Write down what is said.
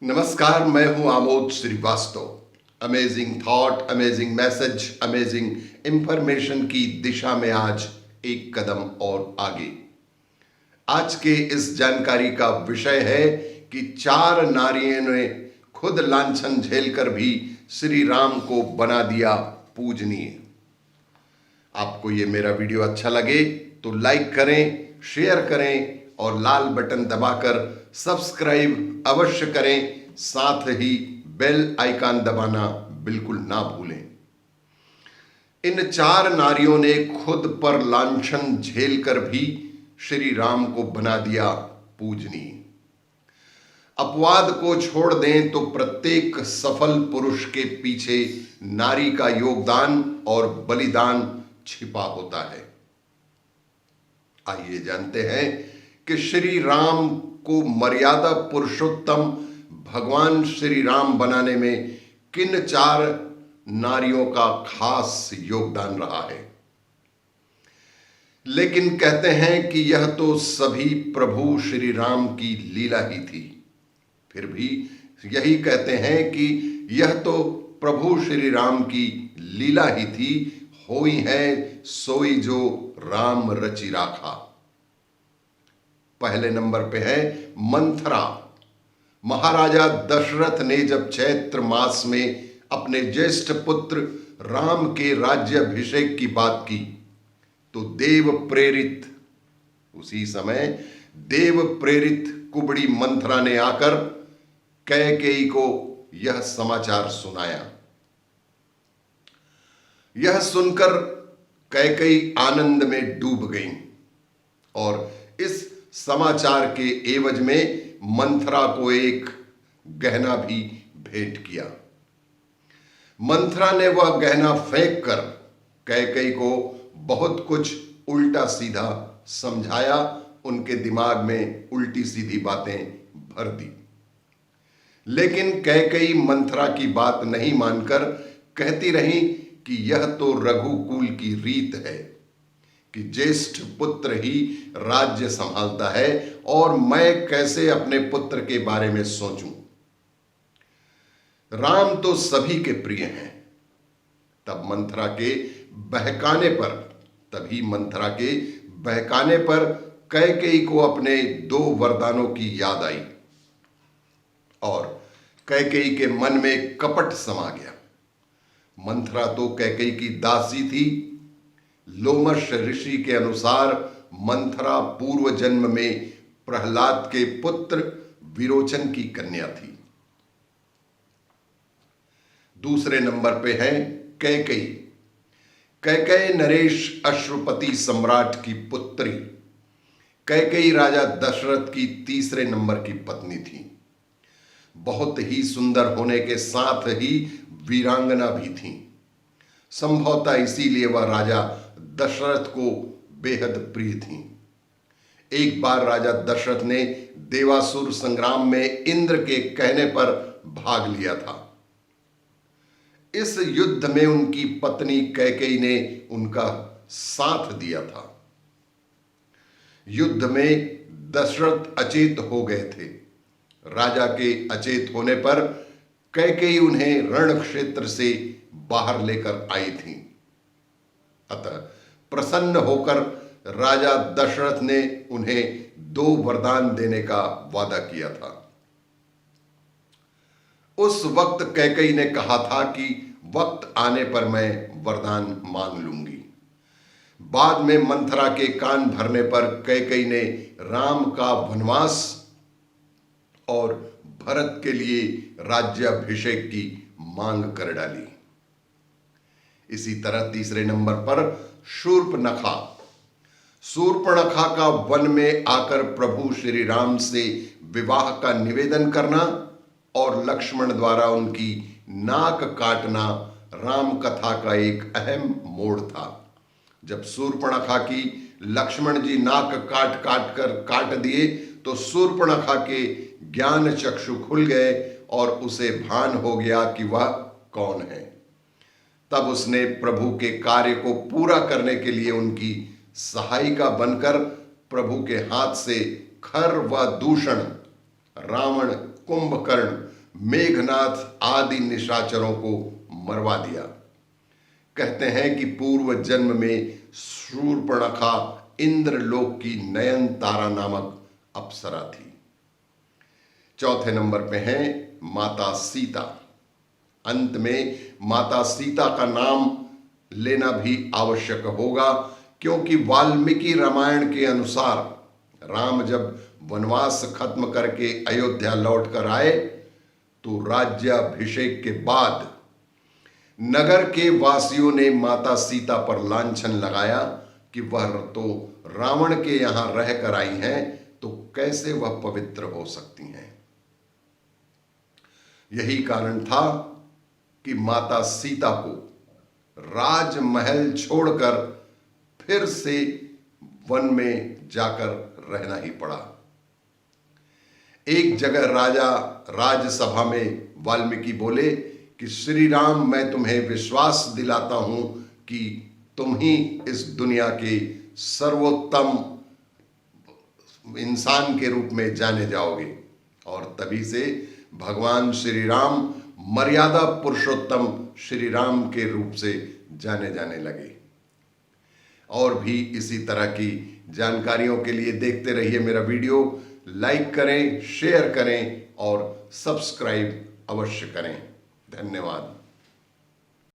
नमस्कार, मैं हूं Amod Srivastava. Amazing thought, amazing message, amazing information की दिशा में आज एक कदम और आगे। आज के इस जानकारी का विषय है कि 4 नारियों ने खुद लांछन झेलकर भी श्री राम को बना दिया पूजनीय। आपको ये मेरा वीडियो अच्छा लगे तो लाइक करें, शेयर करें और लाल बटन दबाकर सब्सक्राइब अवश्य करें। साथ ही बेल आइकन दबाना बिल्कुल ना भूलें। इन 4 नारियों ने खुद पर लांछन झेलकर भी श्री राम को बना दिया पूजनीय। अपवाद को छोड़ दें तो प्रत्येक सफल पुरुष के पीछे नारी का योगदान और बलिदान छिपा होता है। आइए जानते हैं कि श्री राम को मर्यादा पुरुषोत्तम भगवान श्री राम बनाने में किन 4 नारियों का खास योगदान रहा है। लेकिन कहते हैं कि यह तो सभी प्रभु श्री राम की लीला ही थी। फिर भी यही कहते हैं कि यह तो प्रभु श्री राम की लीला ही थी, होई है सोई जो राम रचि राखा। पहले नंबर पे है मंथरा। महाराजा दशरथ ने जब चैत्र मास में अपने ज्येष्ठ पुत्र राम के राज्याभिषेक की बात की तो उसी समय देव प्रेरित कुबड़ी मंथरा ने आकर कैकेयी को यह समाचार सुनाया। यह सुनकर कैकेयी आनंद में डूब गई और इस समाचार के एवज में मंथरा को एक गहना भी भेंट किया। मंथरा ने वह गहना फेंक कर कैकेयी को बहुत कुछ उल्टा सीधा समझाया, उनके दिमाग में उल्टी सीधी बातें भर दी। लेकिन कैकेयी मंथरा की बात नहीं मानकर कहती रही कि यह तो रघुकुल की रीत है कि ज्येष्ठ पुत्र ही राज्य संभालता है और मैं कैसे अपने पुत्र के बारे में सोचूं। राम तो सभी के प्रिय हैं। तभी मंथरा के बहकाने पर कैकेयी को अपने 2 वरदानों की याद आई और कैकेयी के मन में कपट समा गया। मंथरा तो कैकेयी की दासी थी। लोमश ऋषि के अनुसार मंथरा पूर्व जन्म में प्रहलाद के पुत्र विरोचन की कन्या थी। दूसरे नंबर पे है कैकेयी। कैकेयी नरेश अश्वपति सम्राट की पुत्री। कैकेयी राजा दशरथ की तीसरे नंबर की पत्नी थी। बहुत ही सुंदर होने के साथ ही वीरांगना भी थी। संभवतः इसीलिए वह राजा दशरथ को बेहद प्रिय थी। एक बार राजा दशरथ ने देवासुर संग्राम में इंद्र के कहने पर भाग लिया था। इस युद्ध में उनकी पत्नी कैकेयी ने उनका साथ दिया था। युद्ध में दशरथ अचेत हो गए थे। राजा के अचेत होने पर कैकेयी उन्हें रण क्षेत्र से बाहर लेकर आई थी। अतः प्रसन्न होकर राजा दशरथ ने उन्हें 2 वरदान देने का वादा किया था। उस वक्त कैकेयी ने कहा था कि वक्त आने पर मैं वरदान मांग लूंगी। बाद में मंथरा के कान भरने पर कैकेयी ने राम का वनवास और भरत के लिए राज्याभिषेक की मांग कर डाली। इसी तरह तीसरे नंबर पर शूर्पणखा का वन में आकर प्रभु श्री राम से विवाह का निवेदन करना और लक्ष्मण द्वारा उनकी नाक काटना राम कथा का एक अहम मोड़ था। जब शूर्पणखा की लक्ष्मण जी नाक काट दिए तो शूर्पणखा के ज्ञान चक्षु खुल गए और उसे भान हो गया कि वह कौन है। तब उसने प्रभु के कार्य को पूरा करने के लिए उनकी सहायिका बनकर प्रभु के हाथ से खर व दूषण, रावण, कुंभकर्ण मेघनाथ आदि निशाचरों को मरवा दिया। कहते हैं कि पूर्व जन्म में शूर्पणखा इंद्रलोक की नयनतारा नामक अप्सरा थी। चौथे नंबर पे है माता सीता। अंत में माता सीता का नाम लेना भी आवश्यक होगा, क्योंकि वाल्मीकि रामायण के अनुसार राम जब वनवास खत्म करके अयोध्या लौट कर आए तो राज्याभिषेक के बाद नगर के वासियों ने माता सीता पर लांछन लगाया कि वह तो रावण के यहां रहकर आई हैं, तो कैसे वह पवित्र हो सकती हैं। यही कारण था कि माता सीता को राजमहल छोड़कर फिर से वन में जाकर रहना ही पड़ा। एक जगह राजा राजसभा में वाल्मीकि बोले कि श्री राम, मैं तुम्हें विश्वास दिलाता हूं कि तुम ही इस दुनिया के सर्वोत्तम इंसान के रूप में जाने जाओगे। और तभी से भगवान श्री राम मर्यादा पुरुषोत्तम श्री राम के रूप से जाने जाने लगे। और भी इसी तरह की जानकारियों के लिए देखते रहिए मेरा वीडियो। लाइक करें, शेयर करें और सब्सक्राइब अवश्य करें। धन्यवाद।